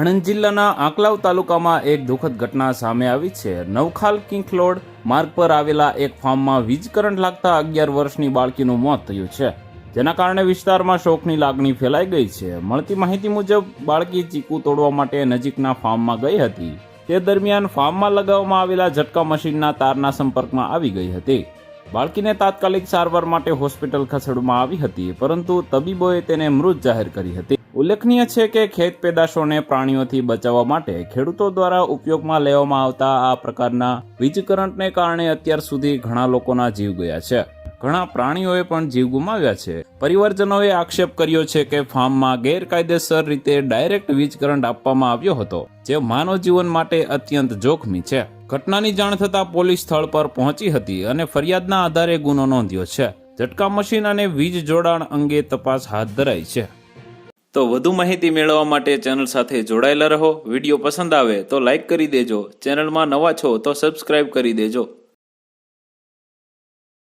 આણંદ જિલ્લાના આંકલાવ તાલુકામાં એક દુઃખદ ઘટના સામે આવી છે। નવખાલ કિંખલોડ માર્ગ પર આવેલા એક ફાર્મમાં વીજ કરંટ લાગતા 11 વર્ષની બાળકીનું મોત થયું છે, જેના કારણે વિસ્તારમાં શોકની લાગણી ફેલાઈ ગઈ છે। મળતી માહિતી મુજબ બાળકી ચીકુ તોડવા માટે નજીકના ફાર્મમાં ગઈ હતી। તે દરમિયાન ફાર્મમાં લગાવવામાં આવેલા ઝટકા મશીનના તારના સંપર્કમાં આવી ગઈ હતી। બાળકીને તાત્કાલિક સારવાર માટે હોસ્પિટલ ખસેડવામાં આવી હતી, પરંતુ તબીબોએ તેને મૃત જાહેર કરી હતી। ઉલ્લેખનીય છે કે ખેત પેદાશોને પ્રાણીઓથી બચાવવા માટે ખેડૂતો દ્વારા ઉપયોગમાં લેવામાં આવતા આ પ્રકારના વીજ કરંટને કારણે અત્યાર સુધી ઘણા લોકોના જીવ ગયા છે। ઘણા પ્રાણીઓએ પણ જીવ ગુમાવ્યા છે। પરિવારજનોએ આક્ષેપ કર્યો છે કે ફાર્મમાં ગેરકાયદેસર રીતે ડાયરેક્ટ વીજ કરંટ આપવામાં આવ્યો હતો, જે માનવ જીવન માટે અત્યંત જોખમી છે। ઘટનાની જાણ થતાં પોલીસ સ્થળ પર પહોંચી હતી અને ફરિયાદના આધારે ગુનો નોંધ્યો છે। ઝટકા મશીન અને વીજ જોડાણ અંગે તપાસ હાથ ધરાઈ છે। તો વધુ માહિતી મેળવવા માટે ચેનલ સાથે જોડાયેલા રહો। વિડીયો પસંદ આવે તો લાઈક કરી દેજો। ચેનલમાં નવા છો તો સબસ્ક્રાઇબ કરી દેજો।